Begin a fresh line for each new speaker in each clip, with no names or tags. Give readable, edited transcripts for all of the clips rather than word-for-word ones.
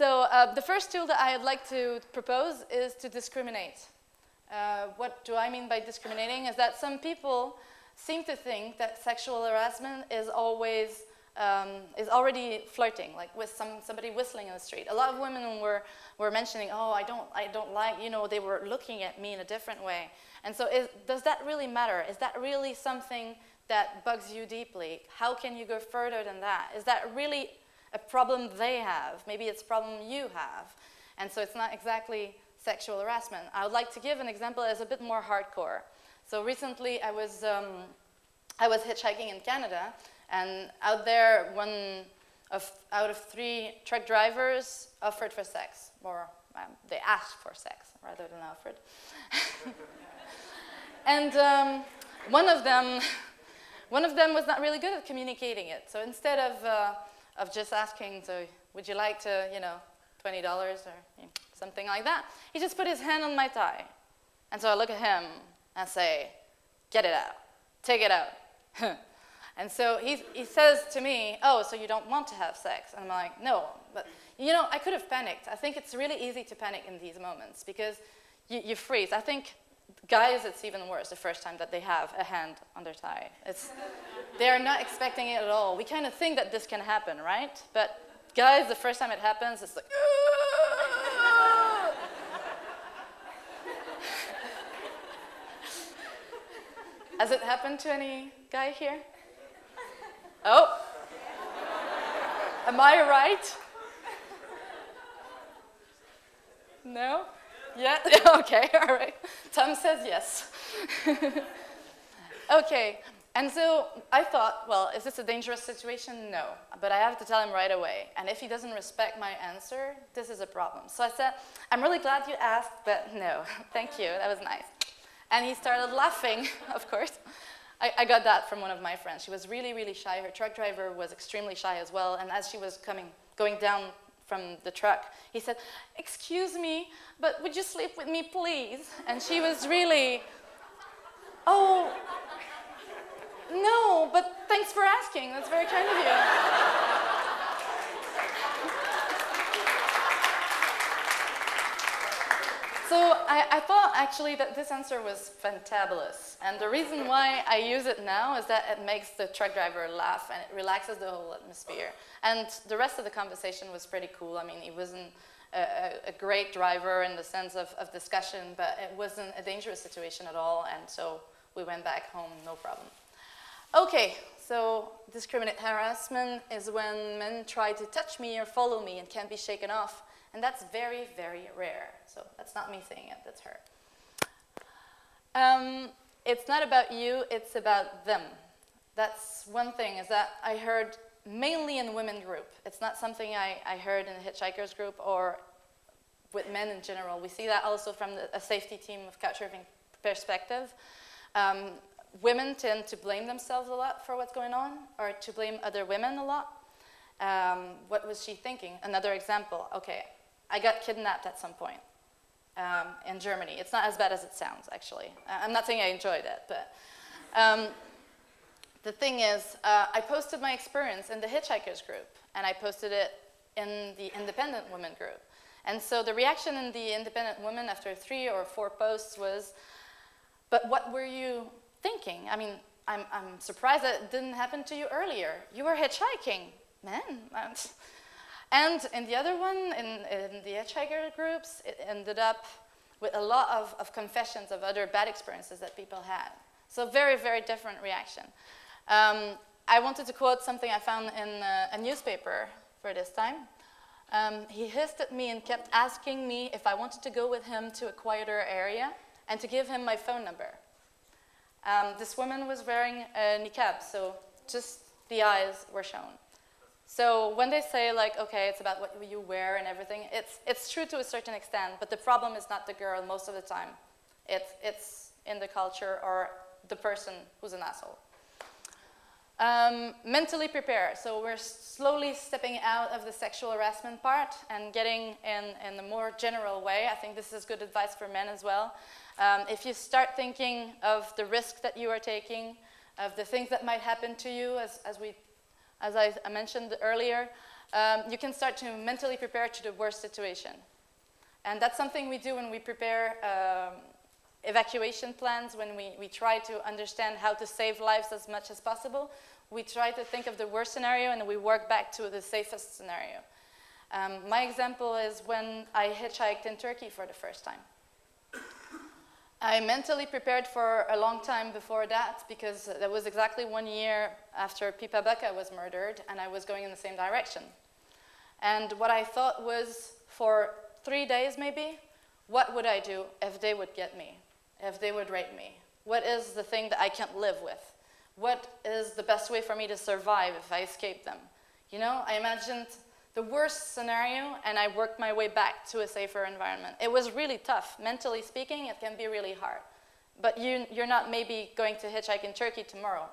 So the first tool that I'd like to propose is to discriminate. What do I mean by discriminating? Is that some people seem to think that sexual harassment is always is already flirting, like with somebody whistling in the street. A lot of women were mentioning, oh, I don't like, you know, they were looking at me in a different way. And so does that really matter? Is that really something that bugs you deeply? How can you go further than that? Is that really a problem they have? Maybe it's a problem you have. And so it's not exactly sexual harassment. I would like to give an example that's a bit more hardcore. So recently I was hitchhiking in Canada, and out there, out of 3 truck drivers offered for sex, or they asked for sex rather than offered. And one of them was not really good at communicating it. So instead of just asking, so would you like to, you know, $20 or something like that, he just put his hand on my thigh. And so I look at him and say, get it out, take it out. And so he says to me, oh, so you don't want to have sex? And I'm like, no, but you know, I could have panicked. I think it's really easy to panic in these moments because you freeze. I think guys, it's even worse the first time that they have a hand on their thigh. They're not expecting it at all. We kind of think that this can happen, right? But guys, the first time it happens, it's like, has it happened to any guy here? Oh, am I right? No? Yeah? Okay, all right. Tom says yes. Okay, and so I thought, well, is this a dangerous situation? No, but I have to tell him right away. And if he doesn't respect my answer, this is a problem. So I said, I'm really glad you asked, but no, thank you, that was nice. And he started laughing, of course. I got that from one of my friends. She was really, really shy. Her truck driver was extremely shy as well. And as she was going down from the truck, he said, excuse me, but would you sleep with me, please? And she was really, oh, no, but thanks for asking. That's very kind of you. So I thought actually that this answer was fantabulous. And the reason why I use it now is that it makes the truck driver laugh and it relaxes the whole atmosphere. And the rest of the conversation was pretty cool. I mean, he wasn't a great driver in the sense of discussion, but it wasn't a dangerous situation at all. And so we went back home, no problem. Okay, so discriminate harassment is when men try to touch me or follow me and can't be shaken off. And that's very, very rare. So that's not me saying it, that's her. It's not about you, it's about them. That's one thing, is that I heard mainly in the women group. It's not something I heard in the hitchhikers group or with men in general. We see that also from a safety team of couchsurfing perspective. Women tend to blame themselves a lot for what's going on, or to blame other women a lot. What was she thinking? Another example, okay. I got kidnapped at some point in Germany. It's not as bad as it sounds, actually. I'm not saying I enjoyed it, but the thing is, I posted my experience in the hitchhikers group, and I posted it in the independent women group. And so the reaction in the independent women after 3 or 4 posts was, but what were you thinking? I mean, I'm surprised that it didn't happen to you earlier. You were hitchhiking, man. And in the other one, in the hitchhiker groups, it ended up with a lot of confessions of other bad experiences that people had. So very, very different reaction. I wanted to quote something I found in a newspaper for this time. He hissed at me and kept asking me if I wanted to go with him to a quieter area and to give him my phone number. This woman was wearing a niqab, so just the eyes were shown. So when they say, like, okay, it's about what you wear and everything, it's true to a certain extent, but the problem is not the girl most of the time. It's in the culture or the person who's an asshole. Mentally prepare. So we're slowly stepping out of the sexual harassment part and getting in a more general way. I think this is good advice for men as well. If you start thinking of the risk that you are taking, of the things that might happen to you, as we as I mentioned earlier, you can start to mentally prepare to the worst situation. And that's something we do when we prepare evacuation plans, when we try to understand how to save lives as much as possible. We try to think of the worst scenario and we work back to the safest scenario. My example is when I hitchhiked in Turkey for the first time. I mentally prepared for a long time before that because that was exactly 1 year after Pipa Baka was murdered and I was going in the same direction. And what I thought was, for 3 days maybe, what would I do if they would get me, if they would rape me? What is the thing that I can't live with? What is the best way for me to survive if I escape them? You know, I imagined the worst scenario and I worked my way back to a safer environment. It was really tough. Mentally speaking, it can be really hard. But you're not maybe going to hitchhike in Turkey tomorrow.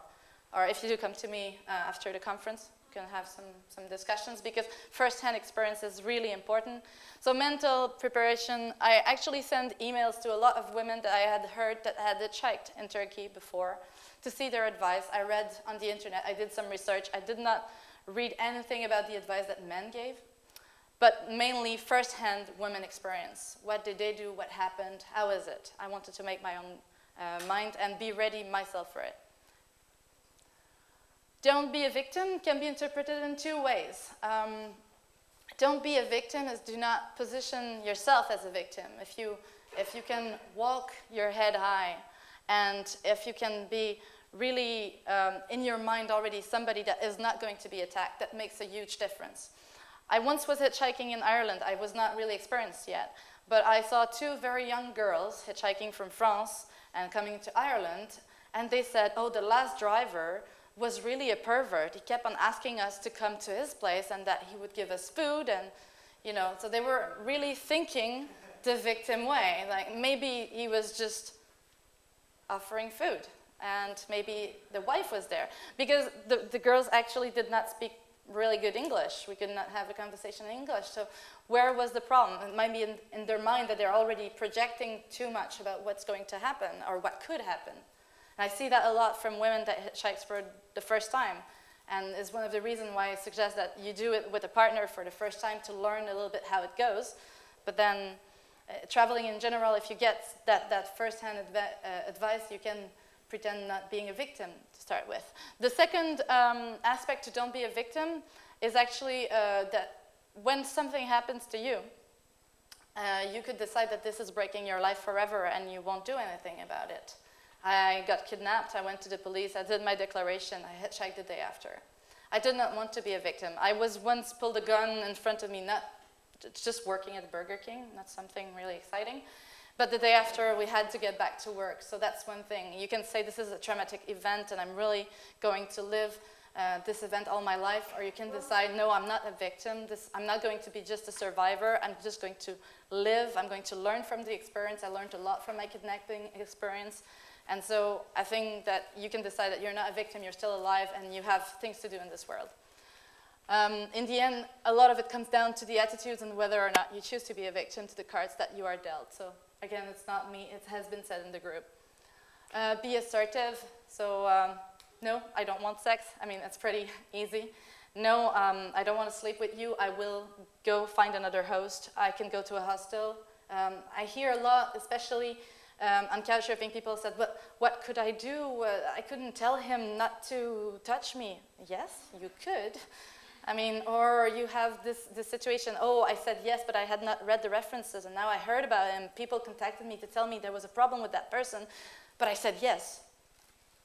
Or if you do come to me after the conference, we can have some discussions because first-hand experience is really important. So mental preparation, I actually sent emails to a lot of women that I had heard that had hitchhiked in Turkey before to see their advice. I read on the internet, I did some research. I did not read anything about the advice that men gave, but mainly first-hand women experience. What did they do? What happened? How is it? I wanted to make my own mind and be ready myself for it. Don't be a victim can be interpreted in 2 ways. Don't be a victim is do not position yourself as a victim. If you can walk your head high, and if you can be really in your mind already somebody that is not going to be attacked, that makes a huge difference. I once was hitchhiking in Ireland. I was not really experienced yet, but I saw 2 very young girls hitchhiking from France and coming to Ireland, and they said, oh, the last driver was really a pervert. He kept on asking us to come to his place and that he would give us food, and you know, so they were really thinking the victim way. Like maybe he was just offering food and maybe the wife was there. Because the girls actually did not speak really good English. We could not have a conversation in English. So where was the problem? It might be in their mind that they're already projecting too much about what's going to happen or what could happen. And I see that a lot from women that hitchhikes for the first time. And is one of the reasons why I suggest that you do it with a partner for the first time to learn a little bit how it goes. But then traveling in general, if you get that first-hand advice, you can pretend not being a victim to start with. The second aspect to don't be a victim is actually that when something happens to you, you could decide that this is breaking your life forever and you won't do anything about it. I got kidnapped, I went to the police, I did my declaration, I hitchhiked the day after. I did not want to be a victim. I was once pulled a gun in front of me, not just working at Burger King, not something really exciting. But the day after, we had to get back to work. So that's one thing. You can say this is a traumatic event and I'm really going to live this event all my life. Or you can decide, no, I'm not a victim. I'm not going to be just a survivor. I'm just going to live. I'm going to learn from the experience. I learned a lot from my kidnapping experience. And so I think that you can decide that you're not a victim, you're still alive, and you have things to do in this world. In the end, a lot of it comes down to the attitudes and whether or not you choose to be a victim to the cards that you are dealt. So again, it's not me, it has been said in the group. Be assertive. So no, I don't want sex. I mean, it's pretty easy. No, I don't want to sleep with you. I will go find another host. I can go to a hostel. I hear a lot, especially on couchsurfing, people said, but what could I do? I couldn't tell him not to touch me. Yes, you could. I mean, or you have this situation, oh, I said yes, but I had not read the references, and now I heard about him. People contacted me to tell me there was a problem with that person, but I said yes.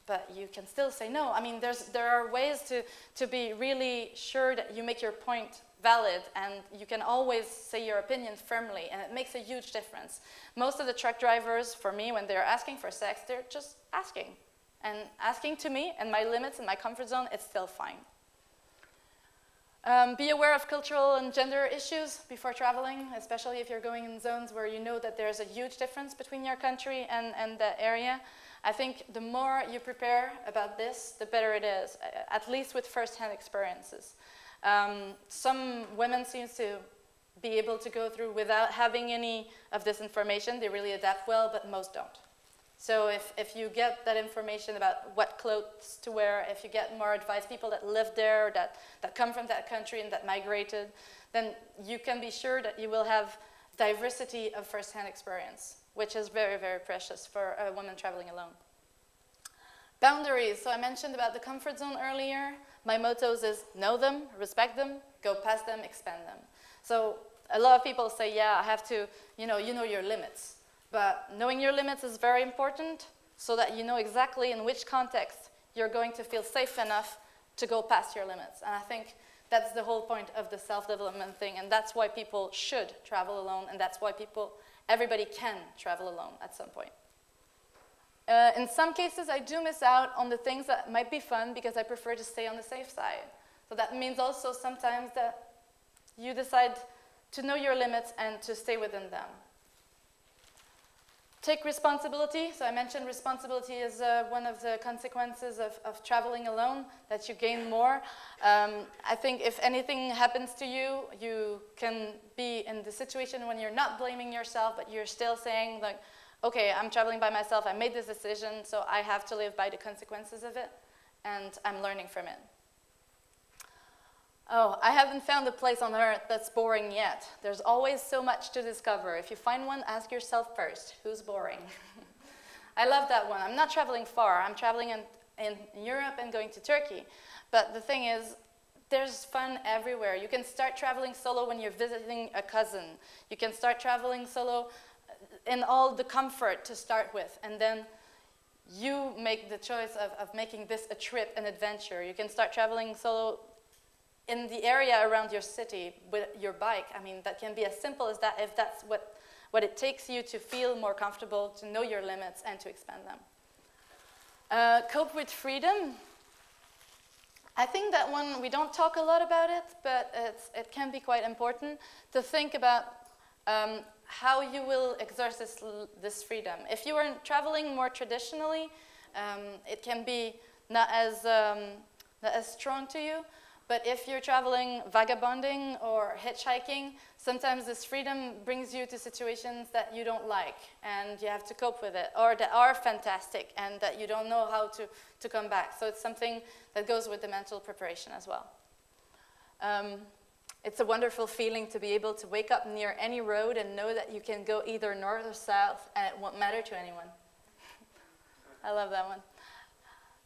But you can still say no. I mean, there are ways to be really sure that you make your point valid, and you can always say your opinion firmly, and it makes a huge difference. Most of the truck drivers, for me, when they're asking for sex, they're just asking. And asking to me, and my limits and my comfort zone, it's still fine. Be aware of cultural and gender issues before traveling, especially if you're going in zones where you know that there's a huge difference between your country and that area. I think the more you prepare about this, the better it is, at least with first-hand experiences. Some women seem to be able to go through without having any of this information. They really adapt well, but most don't. So if you get that information about what clothes to wear, if you get more advice, people that live there, that come from that country and that migrated, then you can be sure that you will have diversity of first-hand experience, which is very, very precious for a woman traveling alone. Boundaries. So I mentioned about the comfort zone earlier. My mottos is know them, respect them, go past them, expand them. So a lot of people say, yeah, I have to, you know your limits. But knowing your limits is very important so that you know exactly in which context you're going to feel safe enough to go past your limits. And I think that's the whole point of the self-development thing, and that's why people should travel alone, and that's why everybody can travel alone at some point. In some cases, I do miss out on the things that might be fun because I prefer to stay on the safe side. So that means also sometimes that you decide to know your limits and to stay within them. Take responsibility. So I mentioned responsibility is one of the consequences of traveling alone, that you gain more. I think if anything happens to you, you can be in the situation when you're not blaming yourself, but you're still saying, like, okay, I'm traveling by myself, I made this decision, so I have to live by the consequences of it, and I'm learning from it. Oh, I haven't found a place on Earth that's boring yet. There's always so much to discover. If you find one, ask yourself first, who's boring? I love that one. I'm not traveling far. I'm traveling in Europe and going to Turkey. But the thing is, there's fun everywhere. You can start traveling solo when you're visiting a cousin. You can start traveling solo in all the comfort to start with, and then you make the choice of making this a trip, an adventure. You can start traveling solo in the area around your city with your bike. I mean, that can be as simple as that, if that's what it takes you to feel more comfortable, to know your limits, and to expand them. Cope with freedom. I think that one, we don't talk a lot about it, but it can be quite important to think about how you will exercise this freedom. If you are traveling more traditionally, it can be not as strong to you. But if you're traveling vagabonding or hitchhiking, sometimes this freedom brings you to situations that you don't like, and you have to cope with it, or that are fantastic, and that you don't know how to come back. So it's something that goes with the mental preparation as well. It's a wonderful feeling to be able to wake up near any road and know that you can go either north or south, and it won't matter to anyone. I love that one.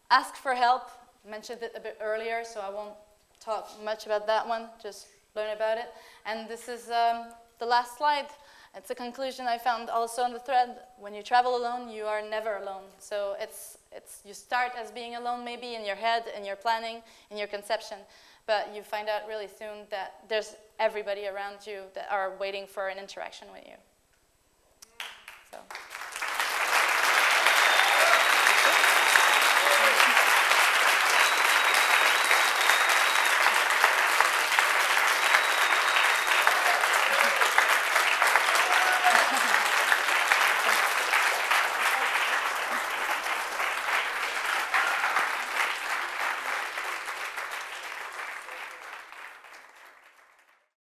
Ask for help. I mentioned it a bit earlier, so I won't talk much about that one, just learn about it. And this is the last slide. It's a conclusion I found also on the thread. When you travel alone, you are never alone. So you start as being alone maybe in your head, in your planning, in your conception, but you find out really soon that there's everybody around you that are waiting for an interaction with you.